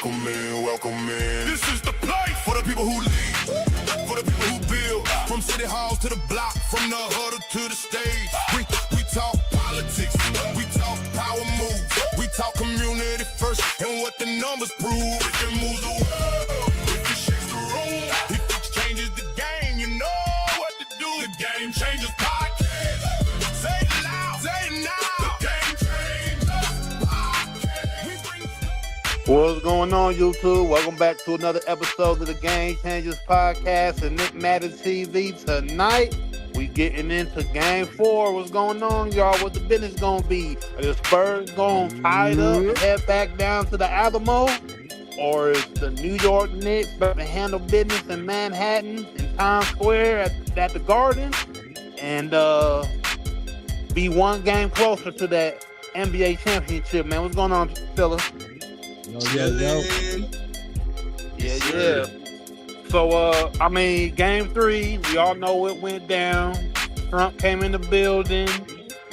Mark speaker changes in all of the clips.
Speaker 1: welcome in. This is the place for the people who lead, for the people who build. From city halls to the block, from the huddle to the stage. We talk politics, we talk power moves, we talk community first and what the numbers prove. If it moves the world, if it shakes the room, if it changes the game, you know what to do. The Game Changers podcast. Say it loud, say it now. The Game Changers podcast. We bring
Speaker 2: What's going on, YouTube? Welcome back to another episode of the Game Changers Podcast and Nick Madden TV. Tonight, we getting into Game 4. What's going on, y'all? What the business gonna be? Are the Spurs gonna tie it up and head back down to the Alamo? Or is the New York Knicks about to handle business in Manhattan, in Times Square, at the Garden, and be one game closer to that NBA championship, man? What's going on, fellas?
Speaker 3: Yo.
Speaker 2: Yeah. So, Game 3, we all know it went down. Trump came in the building,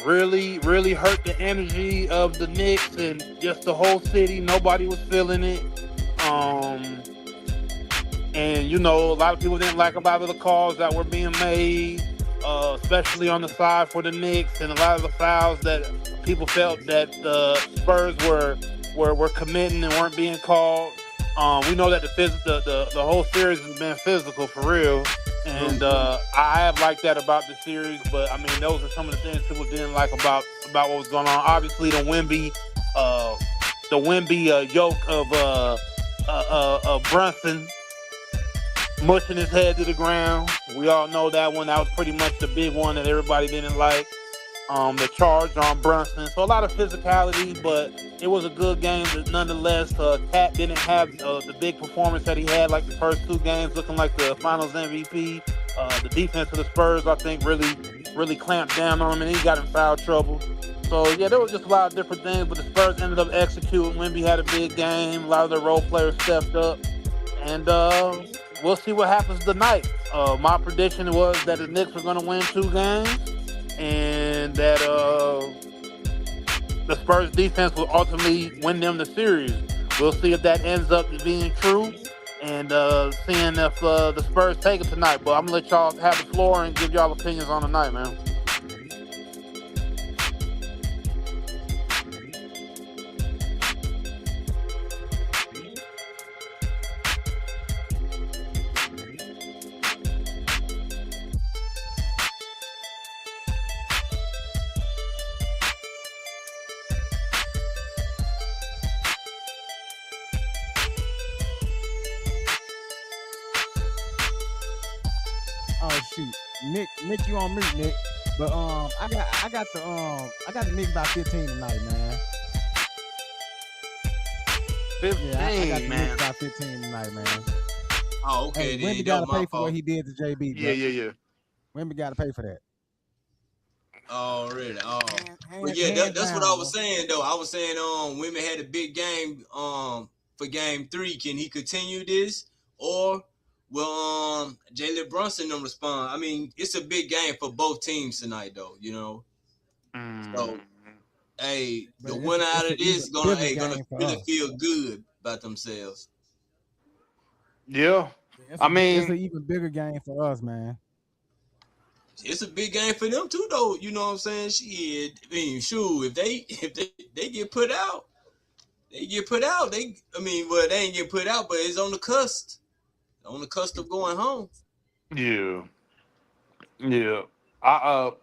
Speaker 2: really hurt the energy of the Knicks and just the whole city. Nobody was feeling it. And, you know, a lot of people didn't like a lot of the calls that were being made, especially on the side for the Knicks, and a lot of the fouls that people felt that the Spurs were committing and weren't being called. We know that the whole series has been physical for real, and I have liked that about the series. But I mean, those are some of the things people didn't like about what was going on. Obviously, the Wemby yoke of Brunson mushing his head to the ground. We all know that one. That was pretty much the big one that everybody didn't like. The charge on Brunson. So a lot of physicality, but it was a good game nonetheless. Cat didn't have the big performance that he had like the first two games, looking like the finals MVP. The defense of the Spurs, I think, really clamped down on him, and he got in foul trouble. So, yeah, there was just a lot of different things, but the Spurs ended up executing. Wemby had a big game. A lot of the role players stepped up. And we'll see what happens tonight. My prediction was that the Knicks were going to win 2 games, and that the Spurs defense will ultimately win them the series. We'll see if that ends up being true, and seeing if the Spurs take it tonight. But I'm going to let y'all have the floor and give y'all opinions on the night, man.
Speaker 3: Oh shoot, Nick, you on mute, Nick? But I got the Knicks by 15 tonight, man.
Speaker 2: 15,
Speaker 3: yeah, I got the
Speaker 2: man.
Speaker 3: Knicks by 15 tonight, man.
Speaker 4: Oh, okay.
Speaker 3: Hey, Wemby got to pay for what he did to JB. Bro.
Speaker 2: Yeah.
Speaker 3: Wemby got to pay for that.
Speaker 4: Oh, really? Oh, but yeah, that's what I was saying though. I was saying, Wemby had a big game, for Game 3. Can he continue this, or will Jalen Brunson respond? I mean, it's a big game for both teams tonight, though. You know. So, hey, the winner out of this gonna really feel good about themselves.
Speaker 2: Yeah.
Speaker 3: It's an even bigger game for us, man.
Speaker 4: It's a big game for them too, though. You know what I'm saying? Shit. I mean, shoot, if they get put out, they get put out. They ain't get put out, but it's on the cusp. On the cusp of going home.
Speaker 2: Yeah. I'll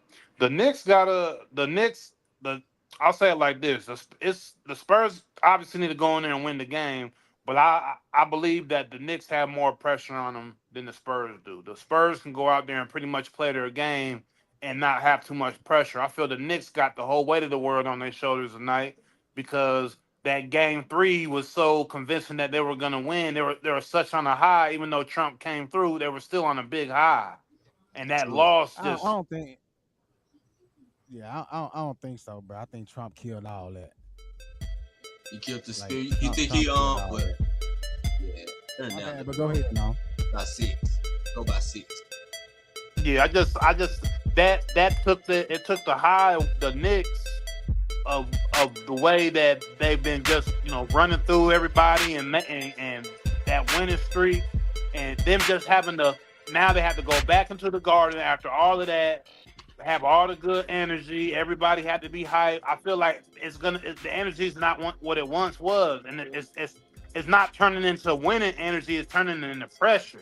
Speaker 2: say it like this. It's the Spurs obviously need to go in there and win the game, but I believe that the Knicks have more pressure on them than the Spurs do. The Spurs can go out there and pretty much play their game and not have too much pressure. I feel the Knicks got the whole weight of the world on their shoulders tonight because that Game 3 was so convincing that they were going to win. They were such on a high, even though Trump came through, they were still on a big high. And that loss just...
Speaker 3: I don't think... Yeah, I don't think so, bro. I think Trump killed all that.
Speaker 4: He killed the spirit. You think he but yeah, turn down.
Speaker 3: Okay, but go ahead now.
Speaker 4: By 6. Go by 6.
Speaker 2: Yeah, I just that took the high of the Knicks of the way that they've been just running through everybody and that winning streak, and them just having to now they have to go back into the garden after all of that, have all the good energy. Everybody had to be hyped. I feel like the energy is not what it once was, and it's not turning into winning energy. It's turning into pressure.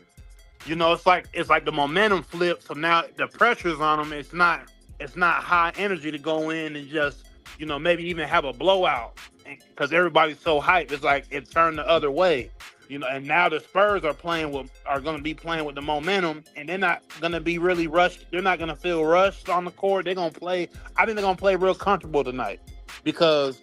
Speaker 2: It's like the momentum flips. So now the pressure's on them. It's not high energy to go in and just maybe even have a blowout because everybody's so hyped. It's like it turned the other way. And now the Spurs are going to be playing with the momentum, and they're not going to be really rushed. They're not going to feel rushed on the court. They're going to play. I think they're going to play real comfortable tonight because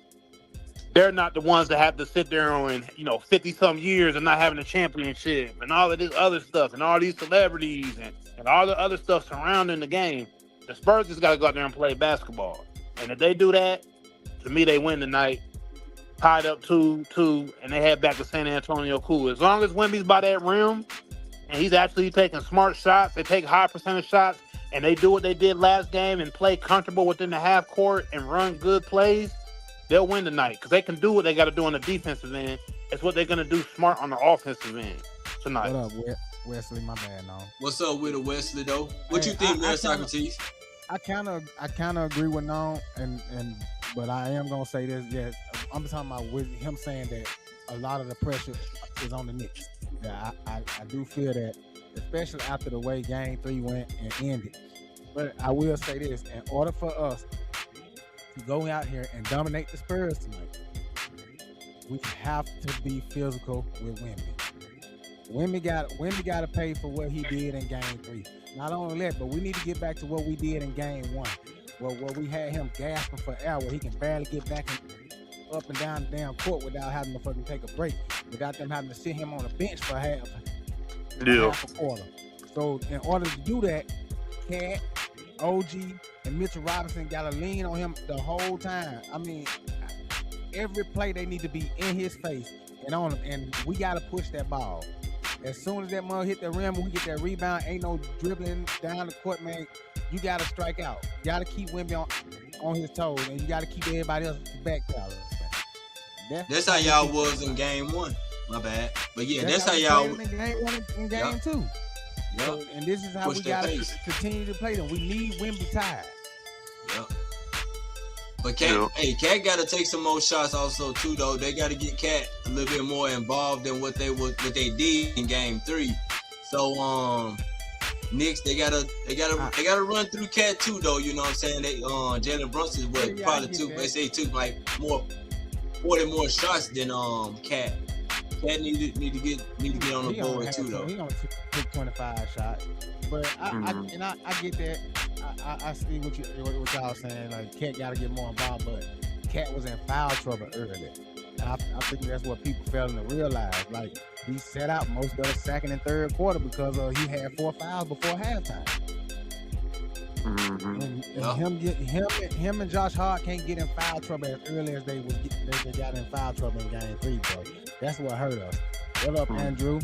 Speaker 2: they're not the ones that have to sit there and 50 some years and not having a championship and all of this other stuff and all these celebrities and all the other stuff surrounding the game. The Spurs just got to go out there and play basketball, and if they do that, to me they win tonight. Tied up 2-2, and they head back to San Antonio cool. As long as Wemby's by that rim and he's actually taking smart shots, they take high percentage shots, and they do what they did last game and play comfortable within the half court and run good plays, they'll win tonight because they can do what they got to do on the defensive end. It's what they're going to do smart on the offensive end tonight.
Speaker 3: What up, Wesley? My bad, no.
Speaker 4: What's up with the Wesley though? What you think, man, Socrates?
Speaker 3: I kind of agree with No, but I am gonna say this. Yes, I'm talking about with him saying that a lot of the pressure is on the Knicks. Yeah, I do feel that, especially after the way Game 3 went and ended. But I will say this: in order for us to go out here and dominate the Spurs tonight, we have to be physical with Wemby. Wemby got to pay for what he did in Game 3. Not only that, but we need to get back to what we did in Game 1, where we had him gasping for air, where he can barely get back up and down the damn court without having to fucking take a break, without them having to sit him on the bench for half a quarter. So in order to do that, Cat, OG, and Mitchell Robinson got to lean on him the whole time. I mean, every play they need to be in his face and on him, and we got to push that ball. As soon as that mug hit the rim and we get that rebound, ain't no dribbling down the court, man. You got to strike out. You got to keep Wemby on his toes, and you got to keep everybody else backpedaling.
Speaker 4: That's how y'all was in Game 1. My bad. But yeah, that's how y'all
Speaker 3: in Game 1 and Game 2.
Speaker 4: Yep.
Speaker 3: So, and this is how we got to continue to play them. We need Wemby tired.
Speaker 4: Yep. But Cat got to take some more shots also too, though. They got to get Cat a little bit more involved in what they did in Game 3. So Knicks, they gotta run through Cat too, though. You know what I'm saying? They Jalen Brunson probably took. They say took like 40 more shots than Cat. Cat need to get on the board too, though.
Speaker 3: He only took 25 shots, but I get that. I see what y'all saying. Like Cat got to get more involved, but Cat was in foul trouble earlier, and I think that's what people failing to realize. Like he set out most of the second and third quarter because he had 4 fouls before halftime. And him and Josh Hart can't get in foul trouble as early as they got in foul trouble in Game 3, bro. That's what hurt us. What up, Andrew?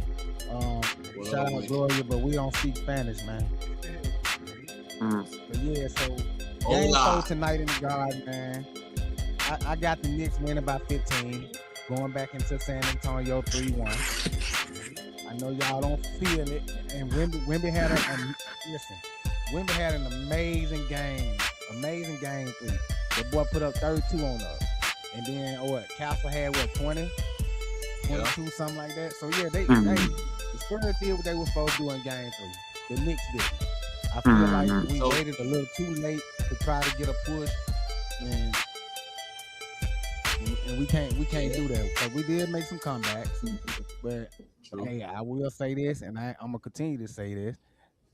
Speaker 3: Shout out Gloria, but we don't speak Spanish, man. But yeah, so Game 4 tonight in the Garden, man. I got the Knicks winning by 15, going back into San Antonio 3-1. I know y'all don't feel it, and Wemby had Wemby had an amazing game 3. The boy put up 32 on us, and then Castle had 20, 22, something like that. So yeah, the Spurs did what they were supposed to do in Game 3. The Knicks did. I feel like we waited a little too late to try to get a push, and we can't do that because we did make some comebacks. But hey, I will say this, and I'm gonna continue to say this.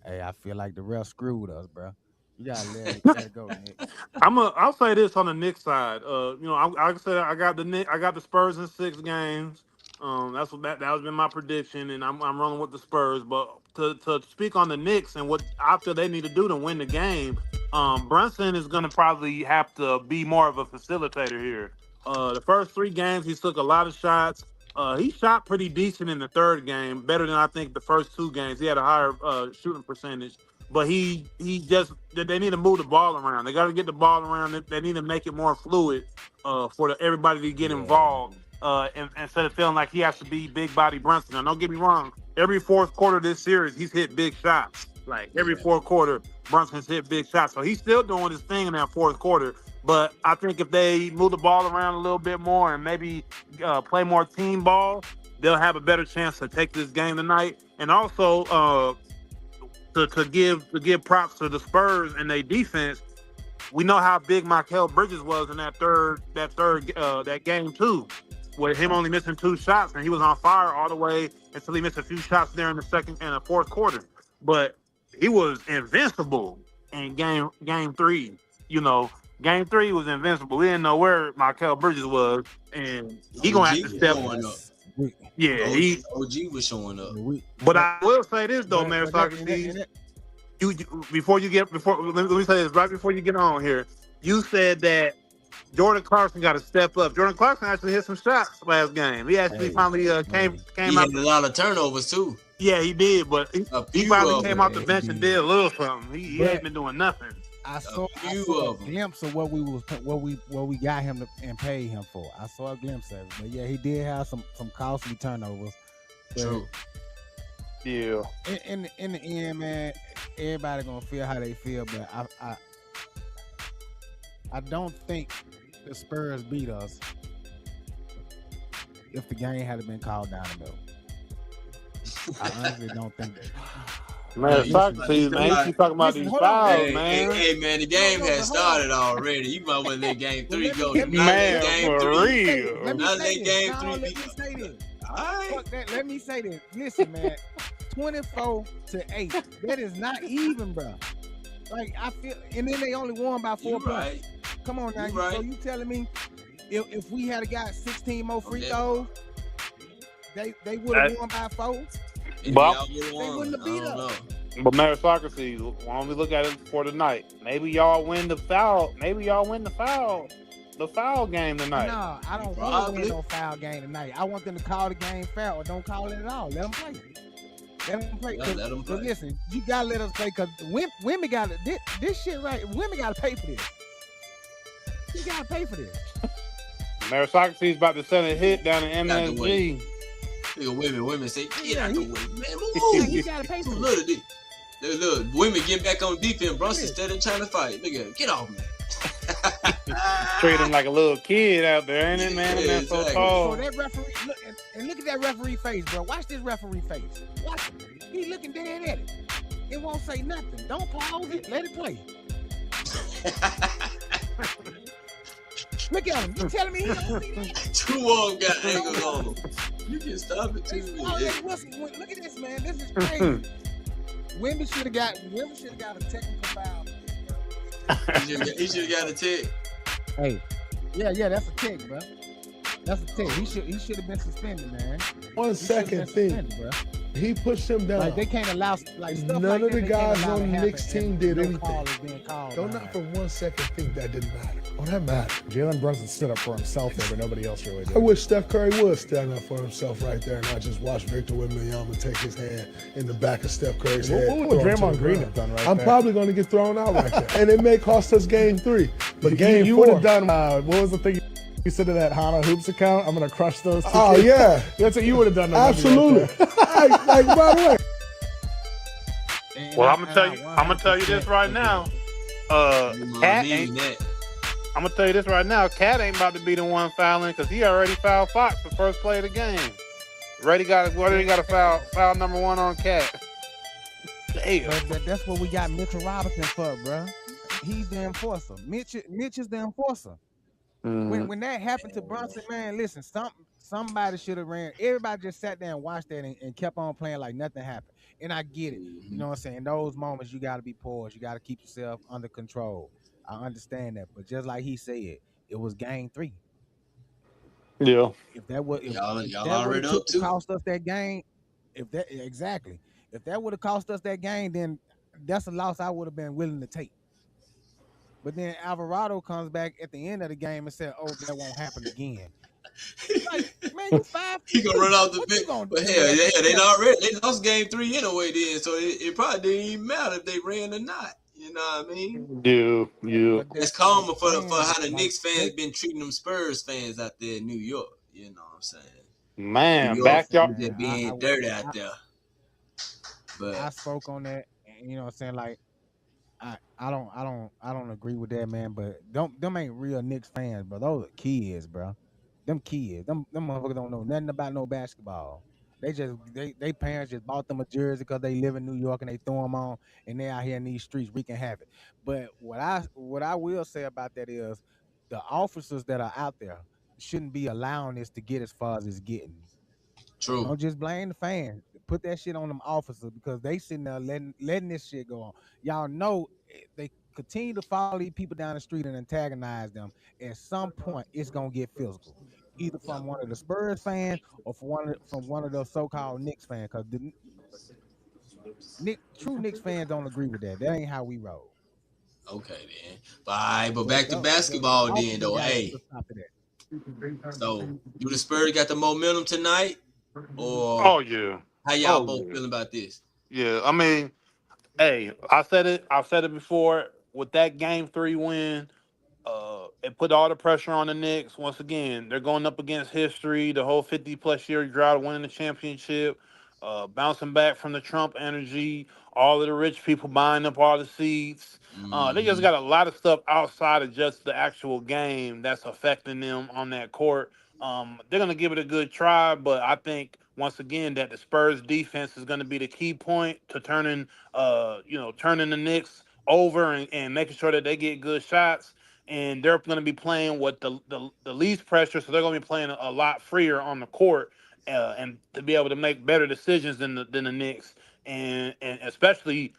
Speaker 3: Hey, I feel like the refs screwed us, bro. You gotta let it go, Nick.
Speaker 2: I'll say this on the Knicks side. Like I said, I got the Spurs in 6 games. That has been my prediction, and I'm running with the Spurs. But to speak on the Knicks and what I feel they need to do to win the game, Brunson is gonna probably have to be more of a facilitator here. The first 3 games, he took a lot of shots. He shot pretty decent in the third game, better than I think the first 2 games. He had a higher shooting percentage. but he just they need to move the ball around. They got to get the ball around. They need to make it more fluid for everybody to get
Speaker 3: Yeah.
Speaker 2: involved. Instead of feeling like he has to be big body Brunson. Now, don't get me wrong. Every fourth quarter of this series, he's hit big shots. Like every
Speaker 4: Yeah.
Speaker 2: fourth quarter, Brunson's hit big shots. So he's still doing his thing in that fourth quarter. But I think if they move the ball around a little bit more and maybe play more team ball, they'll have a better chance to take this game tonight. And also, to give props to the Spurs and their defense. We know how big Michael Bridges was in that game too, with him only missing 2 shots and he was on fire all the way until he missed a few shots there in the second and the fourth quarter. But he was invincible in game 3. Game 3 was invincible. We didn't know where Michael Bridges was, and he gonna have to step. Yeah,
Speaker 4: OG was showing up.
Speaker 2: But I will say this though, man, Socrates. Before let me say this right before you get on here. You said that Jordan Clarkson got to step up. Jordan Clarkson actually hit some shots last game. He actually finally came
Speaker 4: He
Speaker 2: out.
Speaker 4: had a lot of turnovers too.
Speaker 2: Yeah, he did, but he finally came out the bench and did a little something. He ain't been doing nothing.
Speaker 3: I saw a glimpse of what we got him and paid him for. I saw a glimpse of it, but yeah, he did have some costly turnovers.
Speaker 4: True.
Speaker 2: Yeah.
Speaker 3: In the end, man, everybody gonna feel how they feel, but I don't think the Spurs beat us if the game had been called down the middle. I honestly don't think that.
Speaker 2: Man, Socrates, man, you keep talking about these fouls, man.
Speaker 4: Hey, man, the game has started already. You might want to let game 3 go.
Speaker 2: Man, for real.
Speaker 3: Let
Speaker 4: Not let game 3
Speaker 3: Let me
Speaker 4: be.
Speaker 3: say this.
Speaker 4: All right.
Speaker 3: Fuck that. Let me say this. Listen, man, 24-8. That is not even, bro. Like I feel, and then they only won by 4 points.
Speaker 4: Right.
Speaker 3: Come on now,
Speaker 4: Right.
Speaker 3: so you telling me if we had got 16 more free throws, they would have won by 4?
Speaker 2: But
Speaker 3: They wouldn't have beat us.
Speaker 2: But man, Socrates, why don't we look at it for tonight? Maybe y'all win the foul. Maybe y'all win the foul game tonight.
Speaker 3: No, I don't want to win no foul game tonight. I want them to call the game foul or don't call it at all. Let them play. Let them play.
Speaker 4: Let them play.
Speaker 3: Listen, you gotta let us play because women got this shit right. Women gotta pay for this. You gotta pay for this.
Speaker 2: Mary Socrates about to send a hit down in MSG.
Speaker 4: Women say, get out the way, man.
Speaker 3: Move. You gotta pay for this.
Speaker 4: Look, women get back on defense. Brunson instead of trying to fight. Nigga, get off me.
Speaker 2: Treat him like a little kid out there, ain't it, man? Man, so tall.
Speaker 3: So that referee, look at that referee face, bro. Watch this referee face. Watch him. He looking dead at it. It won't say nothing. Don't pause it. Let it play. Look at him. You telling me he don't see that?
Speaker 4: 2 of them got angles on them. You can stop it too.
Speaker 3: Look at this, man. This is crazy. Wemby should have got a technical foul.
Speaker 4: He should have got a tick.
Speaker 3: Hey, yeah, that's a tick, bro. That's a tick. He should have been suspended, man.
Speaker 5: 1 second thing.
Speaker 3: Bro.
Speaker 5: He pushed him down.
Speaker 3: Like they can't allow like stuff
Speaker 5: None
Speaker 3: like
Speaker 5: of
Speaker 3: that,
Speaker 5: the guys on the Knicks team did anything.
Speaker 3: Don't
Speaker 5: not for 1 second think that didn't matter. Oh, that mattered.
Speaker 6: Jalen Brunson stood up for himself there, but nobody else really did.
Speaker 5: I wish Steph Curry would stand up for himself right there and not just watch Victor Wembanyama take his hand in the back of Steph Curry's head.
Speaker 6: What would Draymond Green have done right
Speaker 5: I'm
Speaker 6: there?
Speaker 5: probably going to get thrown out right there. And it may cost us game 3. But game
Speaker 6: you
Speaker 5: 4.
Speaker 6: would have done, what was the thing you said to that Hana Hoops account? I'm going to crush those two
Speaker 5: Oh,
Speaker 6: kids.
Speaker 5: yeah.
Speaker 6: That's what you would have done.
Speaker 5: Absolutely. Like, by the way.
Speaker 2: Well, I'm gonna tell you this right now. Cat ain't. I'm gonna tell you this right now. Cat ain't about to be the one fouling because he already fouled Fox the first play of the game. Already got a foul number 1 on Cat. Damn.
Speaker 3: But that's what we got Mitchell Robinson for, bro. He's the enforcer. Mitch is the enforcer.
Speaker 2: Mm-hmm.
Speaker 3: When that happened to Brunson, man, listen, somebody should have ran. Everybody just sat there and watched that and kept on playing like nothing happened. And I get it. You know what I'm saying? In those moments, you got to be poised. You got to keep yourself under control. I understand that. But just like he said, it was game 3.
Speaker 2: Yeah.
Speaker 3: If that would
Speaker 4: have
Speaker 3: cost us that game, if that would have cost us that game, then that's a loss I would have been willing to take. But then Alvarado comes back at the end of the game and said, "Oh, that won't happen again." Like, man, you 5
Speaker 4: He gonna run
Speaker 3: 2.
Speaker 4: off the
Speaker 3: What you
Speaker 4: bench.
Speaker 3: gonna
Speaker 4: But
Speaker 3: do
Speaker 4: hell,
Speaker 3: after
Speaker 4: yeah, they
Speaker 3: that?
Speaker 4: already they lost game three anyway then, so it probably didn't even matter if they ran or not. You know what I mean?
Speaker 2: Yeah.
Speaker 3: But
Speaker 4: It's
Speaker 3: that's what I'm
Speaker 4: common for
Speaker 3: saying,
Speaker 4: how
Speaker 3: bro.
Speaker 4: the
Speaker 3: Like
Speaker 4: Knicks fans
Speaker 3: they,
Speaker 4: been treating them Spurs fans out there in New York. You know what I'm saying? New
Speaker 2: Man,
Speaker 4: York
Speaker 2: backyard.
Speaker 4: fans
Speaker 3: man,
Speaker 4: just being dirty out there.
Speaker 3: I
Speaker 4: But
Speaker 3: spoke on that, and you know what I'm saying? Like I don't agree with that, man. But them ain't real Knicks fans, bro. Those are kids, bro. Them kids, them motherfuckers don't know nothing about no basketball. They parents just bought them a jersey because they live in New York and they throw them on and they out here in these streets wreaking havoc. But what I will say about that is the officers that are out there shouldn't be allowing this to get as far as it's getting.
Speaker 4: true.
Speaker 3: Don't just blame the fans. Put that shit on them officers because they sitting there letting this shit go on. Y'all know they continue to follow these people down the street and antagonize them. At some point, it's gonna get physical, either
Speaker 4: Yeah.
Speaker 3: from one of the Spurs fans or from one of those so-called Knicks fans. Because the true Knicks fans don't agree with that. That ain't how we roll.
Speaker 4: Okay then. But all right, but
Speaker 3: But
Speaker 4: back to
Speaker 3: the
Speaker 4: basketball then
Speaker 3: officers
Speaker 4: though.
Speaker 3: got to put
Speaker 4: Hey,
Speaker 3: a stop to that.
Speaker 4: so do the Spurs got the momentum tonight, or
Speaker 2: Oh yeah.
Speaker 4: how y'all
Speaker 2: Oh
Speaker 4: both
Speaker 2: yeah.
Speaker 4: feeling about this?
Speaker 2: Yeah. I mean, hey, I said it. I've said it before. With that game three win, it put all the pressure on the Knicks. Once again, they're going up against history, the whole 50-plus year drought, winning the championship, bouncing back from the Trump energy, all of the rich people buying up all the seats. They just
Speaker 4: Mm-hmm.
Speaker 2: got a lot of stuff outside of just the actual game that's affecting them on that court. They're going to give it a good try, but I think once again that the Spurs defense is going to be the key point to turning the Knicks over and making sure that they get good shots, and they're going to be playing with the least pressure, so they're going to be playing a lot freer on the court, and to be able to make better decisions than the Knicks, and especially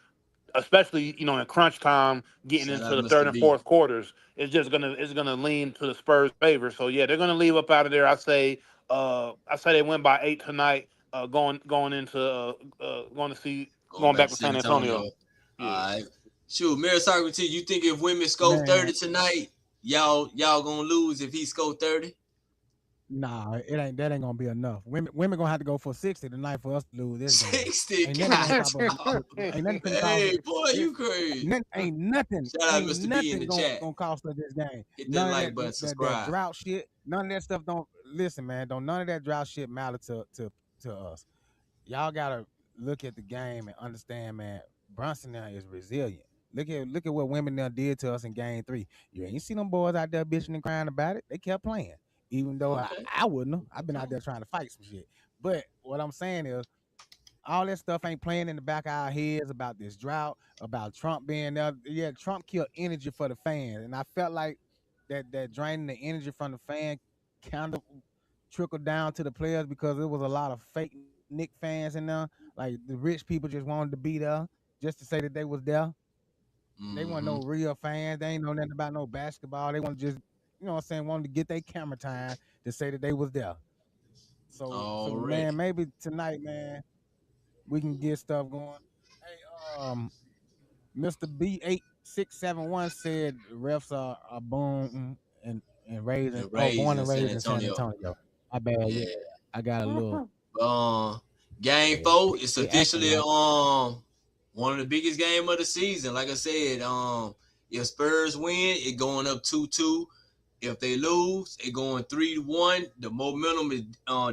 Speaker 2: in crunch time, getting
Speaker 4: Shout
Speaker 2: into
Speaker 4: out
Speaker 2: the third
Speaker 4: Mr.
Speaker 2: and
Speaker 4: B.
Speaker 2: fourth quarters, it's gonna lean to the Spurs' favor. So yeah, they're gonna leave up out of there. I say they win by 8 tonight. Going to see
Speaker 4: Going
Speaker 2: going
Speaker 4: back
Speaker 2: back
Speaker 4: to
Speaker 2: to
Speaker 4: San
Speaker 2: San
Speaker 4: Antonio.
Speaker 2: Antonio.
Speaker 4: All
Speaker 2: Yeah.
Speaker 4: right. Shoot, Mary Socrates, you think if women score
Speaker 3: Man,
Speaker 4: 30 tonight, y'all gonna lose if he score 30?
Speaker 3: nah, that ain't gonna be enough. Women gonna have to go for 60 tonight for us to lose this game.
Speaker 4: 60.
Speaker 3: Ain't nothing gonna
Speaker 4: God,
Speaker 3: stop us.
Speaker 4: dog.
Speaker 3: Ain't nothing finna cost us.
Speaker 4: Hey, boy,
Speaker 3: It,
Speaker 4: you crazy. Shout out
Speaker 3: ain't
Speaker 4: Mr. B in
Speaker 3: nothing
Speaker 4: the
Speaker 3: gonna,
Speaker 4: chat.
Speaker 3: gonna cost us this game.
Speaker 4: Hit that
Speaker 3: None of
Speaker 4: like button,
Speaker 3: that
Speaker 4: subscribe.
Speaker 3: drought shit. None of that stuff don't listen, man. Don't none of that drought shit matter to us. Y'all gotta look at the game and understand, man. Brunson now is resilient. Look at what women now did to us in game three. You ain't see them boys out there bitching and crying about it. They kept playing. Even though I,
Speaker 4: Okay.
Speaker 3: I wouldn't have. I've been out
Speaker 4: Okay.
Speaker 3: there trying to fight some shit. But what I'm saying is all that stuff ain't playing in the back of our heads about this drought, about Trump being there. Yeah, Trump killed energy for the fans. And I felt like that draining the energy from the fan kind of trickled down to the players because there was a lot of fake Nick fans in there. Like the rich people just wanted to be there just to say that they was there. They weren't
Speaker 4: Mm-hmm.
Speaker 3: no real fans. They ain't know nothing about no basketball. They want to just, you know what I'm saying, wanted to get their camera time to say that they was there. So man,
Speaker 4: Already.
Speaker 3: maybe tonight, man, we can get stuff going. Hey, Mr. B8671 said refs are born and raised
Speaker 4: And
Speaker 3: born
Speaker 4: raised in
Speaker 3: and
Speaker 4: San
Speaker 3: raised in San
Speaker 4: Antonio.
Speaker 3: Antonio. My bad, yeah.
Speaker 4: Yeah.
Speaker 3: I got a little
Speaker 4: Um, Game
Speaker 3: yeah,
Speaker 4: four is
Speaker 3: it acting
Speaker 4: officially
Speaker 3: right.
Speaker 4: one of the biggest game of the season. Like I said, if Spurs win, it going up 2-2. If they lose, it going 3-1. The momentum is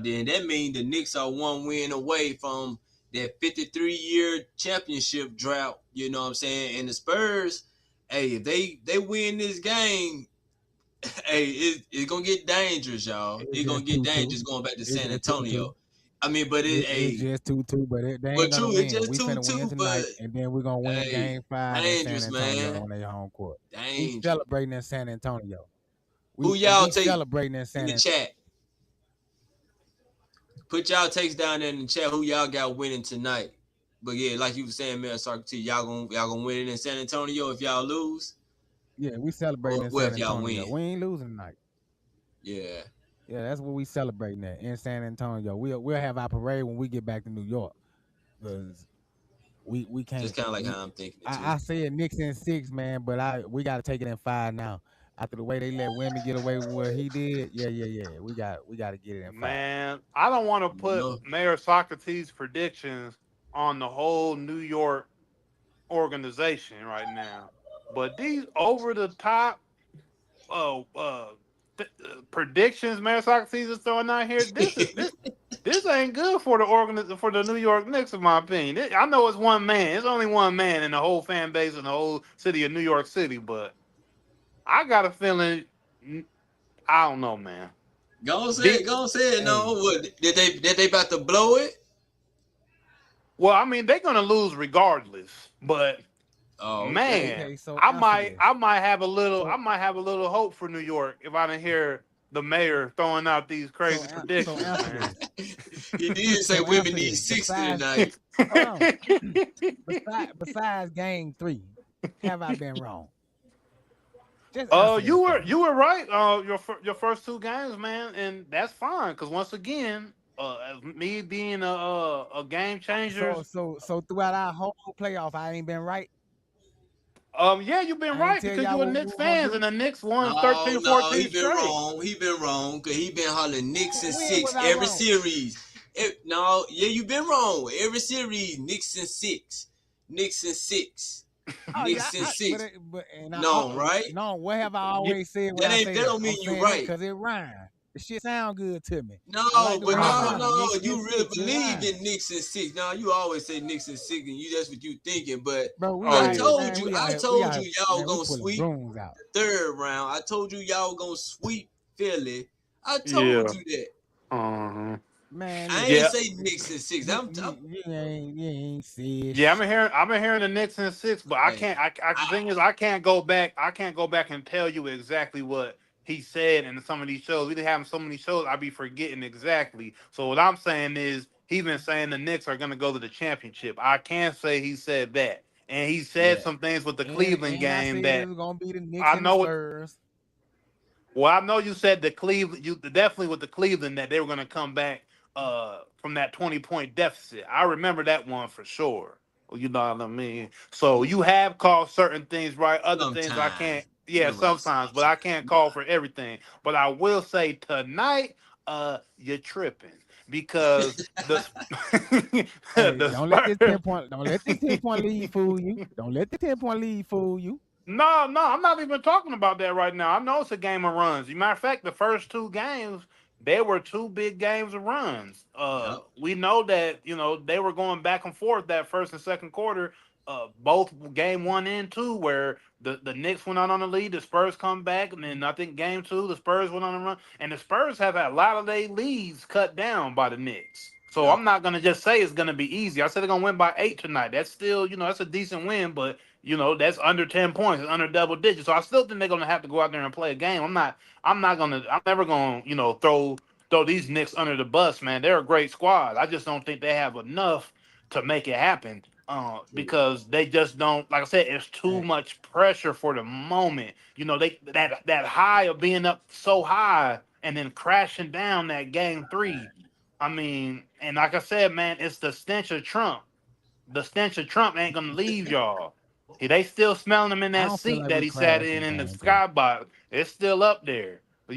Speaker 4: then that means the Knicks are one win away from that 53-year championship drought. You know what I'm saying? And the Spurs, hey, if they win this game, hey, it's gonna get dangerous, y'all.
Speaker 3: It's
Speaker 4: It's gonna
Speaker 3: just
Speaker 4: get
Speaker 3: 2-2.
Speaker 4: dangerous going back to
Speaker 3: It's
Speaker 4: San
Speaker 3: just 2-2.
Speaker 4: Antonio. I mean, but
Speaker 3: It's just 2-2, but they ain't
Speaker 4: but
Speaker 3: gonna
Speaker 4: true, it's
Speaker 3: win.
Speaker 4: just
Speaker 3: We
Speaker 4: two
Speaker 3: finna win
Speaker 4: two. But
Speaker 3: tonight, and then we're gonna win
Speaker 4: hey,
Speaker 3: game 5 in San
Speaker 4: dangerous,
Speaker 3: Antonio
Speaker 4: man,
Speaker 3: on their home court. We
Speaker 4: dangerous.
Speaker 3: celebrating in San Antonio.
Speaker 4: Who y'all
Speaker 3: We
Speaker 4: take
Speaker 3: celebrating in
Speaker 4: in
Speaker 3: San
Speaker 4: the
Speaker 3: Antonio.
Speaker 4: chat? Put y'all takes down there in the chat. Who y'all got winning tonight? But yeah, like you were saying, man, Socrates, y'all gonna win it in San Antonio if y'all lose,
Speaker 3: Yeah, we celebrating
Speaker 4: or
Speaker 3: in
Speaker 4: well
Speaker 3: San
Speaker 4: if y'all
Speaker 3: Antonio.
Speaker 4: win.
Speaker 3: We ain't losing tonight.
Speaker 4: Yeah,
Speaker 3: Yeah, that's what we celebrating at in San Antonio. We'll have our parade when we get back to New York. Cause we
Speaker 4: just
Speaker 3: can't
Speaker 4: kind of like
Speaker 3: we
Speaker 4: how I'm thinking it too.
Speaker 3: I said Knicks in 6, man, but we gotta take it in 5 now. After the way they let Wemby get away with what he did, yeah. We got to get it in 5.
Speaker 2: Man, I don't want to put
Speaker 4: No.
Speaker 2: Mayor Socrates' predictions on the whole New York organization right now, but these over the top predictions Mayor Socrates is throwing out here, this ain't good for the for the New York Knicks, in my opinion. I know it's one man. It's only one man in the whole fan base in the whole city of New York City, but I got a feeling. I don't know, man.
Speaker 4: Go say it.
Speaker 2: The,
Speaker 4: Go say it.
Speaker 3: Hey,
Speaker 4: No, what did they about to blow it?
Speaker 2: well, I mean, they're gonna lose regardless, but
Speaker 4: Oh, okay.
Speaker 2: man,
Speaker 3: okay. So answer this.
Speaker 2: I might have a little I
Speaker 3: So
Speaker 2: might have a little hope for New York if I didn't hear the mayor throwing out these crazy
Speaker 3: so
Speaker 2: predictions,
Speaker 3: answer
Speaker 2: man.
Speaker 3: this.
Speaker 4: He did say
Speaker 3: So
Speaker 4: women
Speaker 3: answer
Speaker 4: need
Speaker 3: this.
Speaker 4: 60
Speaker 3: Besides,
Speaker 4: tonight.
Speaker 3: hold on. Besides game 3, have I been wrong? Just answer that for me.
Speaker 2: You were right. Your first two games, man, and that's fine because once again, as me being a game changer.
Speaker 3: So throughout our whole playoff, I ain't been right.
Speaker 2: Yeah, you've been
Speaker 3: I ain't
Speaker 2: right
Speaker 3: tell
Speaker 2: because
Speaker 3: y'all
Speaker 2: you're a
Speaker 3: what we
Speaker 2: Knicks
Speaker 3: were gonna
Speaker 2: fans, and
Speaker 3: do.
Speaker 2: the Knicks won
Speaker 4: No,
Speaker 2: 13,
Speaker 4: no, he
Speaker 2: 14
Speaker 4: been
Speaker 2: straight.
Speaker 4: wrong. He been wrong because he been hollering Knicks and
Speaker 3: When was
Speaker 4: 6
Speaker 3: I
Speaker 4: every
Speaker 3: wrong?
Speaker 4: series. No, yeah, you been wrong. Every series, Knicks and 6. Knicks and 6.
Speaker 3: Oh yeah,
Speaker 4: Knicks and 6.
Speaker 3: but and
Speaker 4: No, right?
Speaker 3: no. What have I
Speaker 2: You,
Speaker 3: always said when
Speaker 4: That
Speaker 3: I
Speaker 4: ain't
Speaker 3: say
Speaker 4: that
Speaker 3: that?
Speaker 4: don't
Speaker 3: I'm
Speaker 4: mean you
Speaker 3: saying that
Speaker 4: right.
Speaker 3: because it rhymes. The shit sound good to me. I
Speaker 4: No,
Speaker 3: like the
Speaker 4: but
Speaker 3: way it
Speaker 4: no,
Speaker 3: rhymes.
Speaker 4: no,
Speaker 3: Knicks and
Speaker 4: you really
Speaker 3: 6, it
Speaker 4: believe
Speaker 3: rhymes.
Speaker 4: in Knicks and 6. Now you always say Knicks and 6, and that's what you thinking. But
Speaker 3: Bro, we
Speaker 2: oh
Speaker 3: out
Speaker 4: I
Speaker 3: here,
Speaker 2: yeah,
Speaker 3: man.
Speaker 4: told you,
Speaker 3: We out
Speaker 4: I
Speaker 3: here,
Speaker 4: told you, y'all
Speaker 3: man. We
Speaker 4: gonna
Speaker 3: pulling
Speaker 4: sweep
Speaker 3: brooms out.
Speaker 4: the third round. I told you y'all gonna sweep Philly. I told
Speaker 2: yeah,
Speaker 4: you that.
Speaker 2: uh-huh.
Speaker 3: Man,
Speaker 4: I ain't
Speaker 3: listen.
Speaker 2: Yeah,
Speaker 4: say Knicks and 6.
Speaker 3: You ain't said
Speaker 2: yeah.
Speaker 3: shit.
Speaker 2: I've been hearing the Knicks in 6, but I
Speaker 4: Hey,
Speaker 2: can't. The
Speaker 4: I,
Speaker 2: thing is, I can't go back. I can't go back and tell you exactly what he said in some of these shows. We didn't have so many shows. I be forgetting exactly. So what I'm saying is, he's been saying the Knicks are going to go to the championship. I can't say he said that, and he said
Speaker 4: yeah.
Speaker 2: some things with the
Speaker 3: And
Speaker 2: Cleveland
Speaker 3: I
Speaker 2: game
Speaker 3: said it
Speaker 2: that
Speaker 3: was gonna be the Knicks
Speaker 2: I
Speaker 3: and the
Speaker 2: know.
Speaker 3: Spurs.
Speaker 2: Well, I know you said the Cleveland. You definitely with the Cleveland that they were going to come back from that 20-point deficit. I remember that one for sure. Well, you know what I mean. So you have called certain things right, other things I can't.
Speaker 4: Sometimes.
Speaker 2: Yeah,
Speaker 4: Everybody
Speaker 2: sometimes, but I can't call for everything. But I will say tonight, you're tripping because the
Speaker 3: Hey,
Speaker 2: the Spurs.
Speaker 3: don't let this 10 point lead fool you. Don't let the 10 point lead fool you.
Speaker 2: No, no, I'm not even talking about that right now. I know it's a game of runs. As a matter of fact, the first two games, they were two big games of runs.
Speaker 4: Yep.
Speaker 2: We know that, they were going back and forth that first and second quarter, both game 1 and 2, where the Knicks went out on the lead, the Spurs come back, and then I think game 2, the Spurs went on a run, and the Spurs have had a lot of their leads cut down by the Knicks. So
Speaker 4: Yep.
Speaker 2: I'm not gonna just say it's gonna be easy. I said they're gonna win by 8 tonight. That's still, that's a decent win, but that's under 10 points, it's under double digits. So I still think they're gonna have to go out there and play a game. I'm never gonna, throw these Knicks under the bus, man. They're a great squad. I just don't think they have enough to make it happen. Because they just don't, like I said, it's too
Speaker 3: Hey,
Speaker 2: much pressure for the moment. They that high of being up so high and then crashing down that game 3. I mean, and like I said, man, it's the stench of Trump. The stench of Trump ain't gonna leave y'all. They still smelling him in
Speaker 3: I
Speaker 2: that
Speaker 3: don't feel
Speaker 2: seat
Speaker 3: like
Speaker 2: that
Speaker 3: we
Speaker 2: he sat
Speaker 3: crashed in
Speaker 2: in the
Speaker 3: game 3.
Speaker 2: skybox. It's still up there, and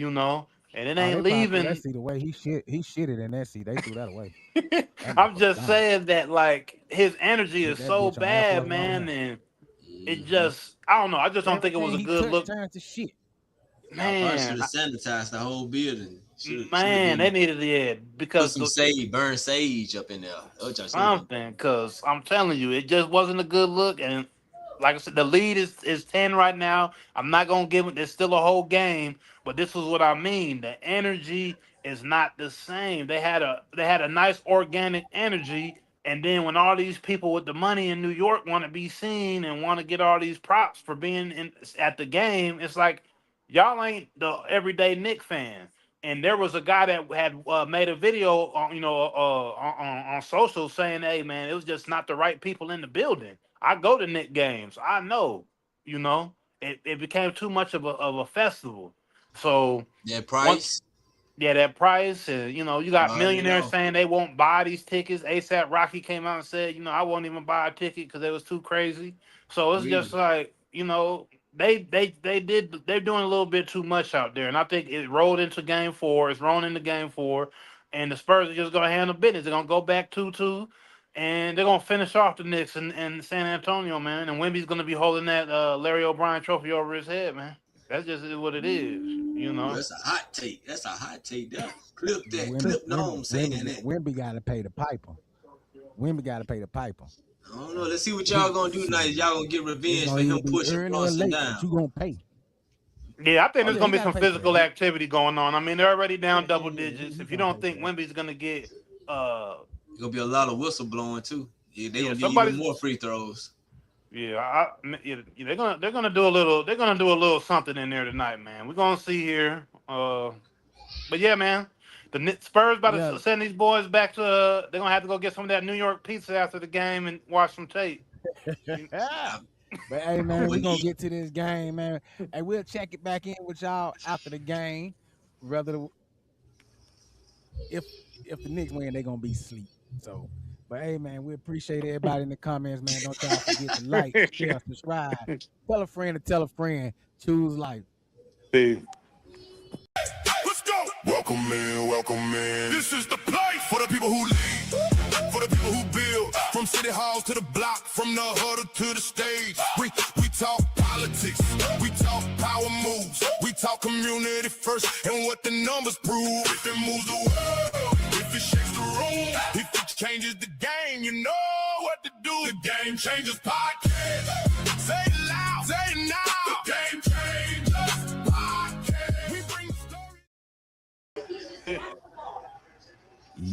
Speaker 2: it
Speaker 3: Oh,
Speaker 2: ain't
Speaker 3: they probably threw that
Speaker 2: leaving.
Speaker 3: seat away. He shitted in that seat. They threw that away. That
Speaker 2: I'm
Speaker 3: motherfucker
Speaker 2: just
Speaker 3: gone.
Speaker 2: saying that like his energy
Speaker 3: Hit
Speaker 2: is
Speaker 3: that
Speaker 2: so
Speaker 3: bitch on Air
Speaker 2: bad,
Speaker 3: Force One
Speaker 2: man,
Speaker 3: him.
Speaker 2: and it
Speaker 4: Mm-hmm.
Speaker 2: just I don't know. I just don't think it was
Speaker 3: Everything
Speaker 2: a
Speaker 3: he
Speaker 2: good
Speaker 3: touched
Speaker 2: look,
Speaker 3: turned to shit.
Speaker 4: Y'all probably should
Speaker 2: man.
Speaker 4: have sanitized the whole building. Should have
Speaker 2: Man, they
Speaker 4: been
Speaker 2: needed
Speaker 4: put
Speaker 2: because
Speaker 4: some sage, burn sage up in there. That's what y'all should have been.
Speaker 2: something because I'm telling you, it just wasn't a good look. And like I said, the lead is 10 right now. I'm not gonna give it. There's still a whole game, but this is what I mean. The energy is not the same. They had a nice organic energy, and then when all these people with the money in New York want to be seen and want to get all these props for being at the game, it's like y'all ain't the everyday Nick fan. And there was a guy that had made a video on on social saying, "Hey man, it was just not the right people in the building." I go to Nick games. I know, it became too much of a festival. So
Speaker 4: That
Speaker 2: once
Speaker 4: price,
Speaker 2: yeah, that price, and you
Speaker 4: you
Speaker 2: got
Speaker 4: already
Speaker 2: millionaires
Speaker 4: know.
Speaker 2: saying they won't buy these tickets. ASAP Rocky came out and said, I won't even buy a ticket because it was too crazy. So it's just
Speaker 4: Really.
Speaker 2: like, they're doing a little bit too much out there, and I think it rolled into game 4. It's rolling into game 4, and the Spurs are just gonna handle business. They're gonna go back 2-2, and they're gonna finish off the Knicks in San Antonio, man. And Wemby's gonna be holding that Larry O'Brien trophy over his head, man. That's just what it is, you
Speaker 4: Ooh,
Speaker 2: know.
Speaker 4: that's a hot take. That's a hot take. There. Clip that.
Speaker 3: Wemby,
Speaker 4: Clip no, I'm saying that.
Speaker 3: Wemby got to pay the piper. Wemby got to pay the piper.
Speaker 4: I don't know. Let's see what y'all gonna do tonight. Y'all gonna get revenge for him pushing Brunson down.
Speaker 3: But you gonna pay.
Speaker 2: Yeah, I think there's gonna
Speaker 3: he
Speaker 2: be some
Speaker 3: gotta pay for
Speaker 2: physical
Speaker 3: that.
Speaker 2: activity going on. I mean, they're already down double
Speaker 3: yeah,
Speaker 2: digits.
Speaker 3: he
Speaker 2: If you
Speaker 3: gonna
Speaker 2: don't
Speaker 3: pay
Speaker 2: think
Speaker 3: for that.
Speaker 2: Wemby's gonna get
Speaker 4: Gonna be a lot of whistle blowing too. Yeah, they
Speaker 2: Yeah,
Speaker 4: gonna get
Speaker 2: somebody's-
Speaker 4: even more free throws.
Speaker 2: yeah, they're gonna do a little something in there tonight, man. We're gonna see here. But yeah, man, the Spurs about to send these boys back to. They're gonna have to go get some of that New York pizza after the game and watch some tape.
Speaker 3: But hey, man, we're gonna get to this game, man. Hey, we'll check it back in with y'all after the game. If the Knicks win, they're gonna be asleep. So, but hey, man, we appreciate everybody in the comments, man. Don't y'all forget to like, share, subscribe, tell a friend to tell a friend. Choose life.
Speaker 2: See.
Speaker 1: Let's go. Welcome in. This is the place for the people who lead, for the people who build. From city halls to the block, from the huddle to the stage. We talk politics, we talk power moves, we talk community first and what the numbers prove. If it moves the world, if it shakes the room, if it changes the game, you know what to do. The Game Changers Podcast.